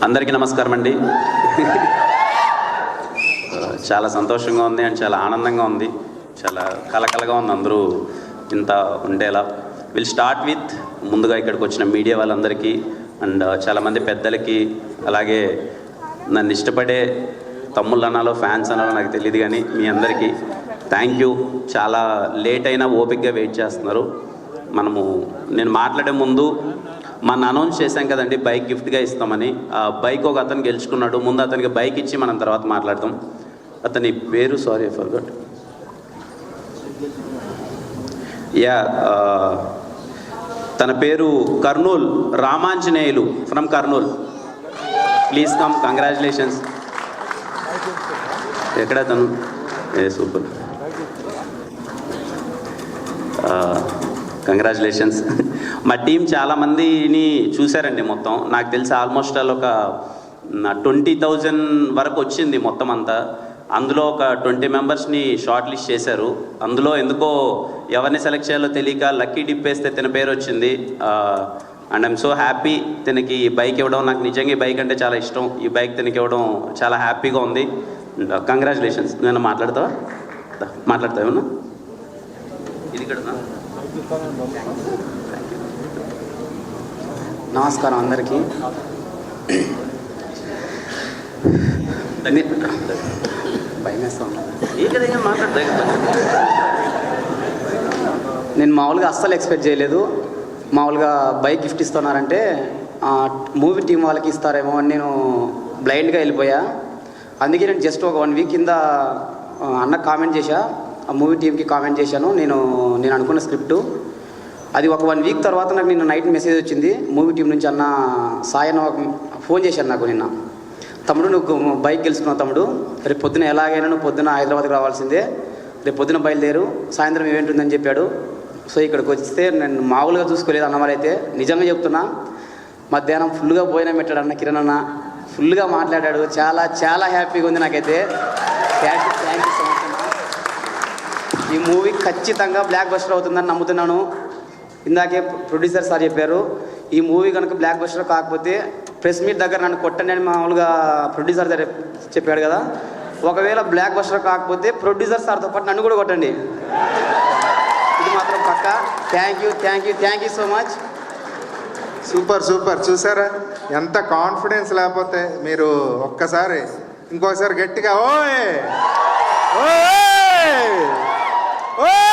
అందరికీ నమస్కారం అండి. చాలా సంతోషంగా ఉంది అండ్ చాలా ఆనందంగా ఉంది, చాలా కలకలగా ఉంది అందరూ ఇంత ఉండేలా. విల్ స్టార్ట్ విత్ ముందుగా ఇక్కడికి వచ్చిన మీడియా వాళ్ళందరికీ అండ్ చాలామంది పెద్దలకి, అలాగే నన్ను ఇష్టపడే తమ్ముళ్ళు అనాలో ఫ్యాన్స్ అనాలో నాకు తెలియదు, కానీ మీ అందరికీ థ్యాంక్ యూ. చాలా లేట్ అయినా ఓపిక్గా వెయిట్ చేస్తున్నారు. నేను మాట్లాడే ముందు మన అనౌన్స్ చేశాం కదండి బైక్ గిఫ్ట్గా ఇస్తామని. ఆ బైక్ ఒక అతను గెలుచుకున్నాడు. ముందు అతనికి బైక్ ఇచ్చి మనం తర్వాత మాట్లాడతాం. అతని పేరు సారీ ఫర్గాట్. తన పేరు Kurnool Ramanjaneyulu from Kurnool. Please come. Congratulations. ఎక్కడ తను? Super, congratulations. మా టీం చాలామందిని చూశారండి. మొత్తం నాకు తెలిసి ఆల్మోస్ట్ ఒక 20,000 వరకు వచ్చింది మొత్తం అంతా. అందులో ఒక 20 మెంబర్స్ని షార్ట్ లిస్ట్ చేశారు. అందులో ఎందుకో ఎవరిని సెలెక్ట్ చేయాలో తెలియక లక్కీ డిప్ వేస్తే తన పేరు వచ్చింది. And I'm so happy. తనకి ఈ బైక్ ఇవ్వడం, నాకు నిజంగా ఈ బైక్ అంటే చాలా ఇష్టం. ఈ బైక్ తనకి ఇవ్వడం చాలా హ్యాపీగా ఉంది. కంగ్రాచులేషన్స్. నేను మాట్లాడతావా ఏమన్నా? ఇది ఇక్కడ నమస్కారం అందరికీ. నేను మామూలుగా అస్సలు ఎక్స్పెక్ట్ చేయలేదు. మామూలుగా బైక్ గిఫ్ట్ ఇస్తున్నారంటే మూవీ టీం వాళ్ళకి ఇస్తారేమో అని నేను బ్లైండ్గా వెళ్ళిపోయా. అందుకే నేను జస్ట్ ఒక 1 వీక్ కింద అన్నకు కామెంట్ చేశా, ఆ మూవీ టీంకి కామెంట్ చేశాను. నేను అనుకున్న స్క్రిప్టు అది ఒక 1 వీక్ తర్వాత నాకు నిన్న నైట్ మెసేజ్ వచ్చింది మూవీ టీం నుంచి. అన్న సాయన ఫోన్ చేశాను నాకు నిన్న, తమ్ముడు నువ్వు బైక్ గెలుచుకున్నావు తమ్ముడు, రేపు పొద్దున ఎలాగైనా నువ్వు పొద్దున హైదరాబాద్కి రావాల్సిందే, రేపు పొద్దున బయలుదేరు, సాయంత్రం ఈవెంట్ ఉందని చెప్పాడు. సో ఇక్కడికి వస్తే నేను మామూలుగా చూసుకోలేదు అన్నవారైతే. నిజంగా చెప్తున్నా, మధ్యాహ్నం ఫుల్గా భోజనం పెట్టాడు అన్న కిరణ్ అన్న, ఫుల్గా మాట్లాడాడు. చాలా చాలా హ్యాపీగా ఉంది నాకైతే. థ్యాంక్ యూ సో మచ్ అన్న. ఈ మూవీ ఖచ్చితంగా బ్లాక్ బస్టర్ అవుతుందని నమ్ముతున్నాను. ఇందాకే ప్రొడ్యూసర్ సార్ చెప్పారు, ఈ మూవీ కనుక బ్లాక్ బస్టర్ కాకపోతే ప్రెస్ మీట్ దగ్గర నన్ను కొట్టండి అని మామూలుగా ప్రొడ్యూసర్ సార్ చెప్పాడు కదా. ఒకవేళ బ్లాక్ బస్టర్ కాకపోతే ప్రొడ్యూసర్ సార్తో పాటు నన్ను కూడా కొట్టండి. ఇది మాత్రం పక్క. Thank you so much. Super. చూసారా ఎంత కాన్ఫిడెన్స్? లేకపోతే మీరు ఒక్కసారి ఇంకోసారి గట్టిగా ఓయ్ ఓయ్ ఓయ్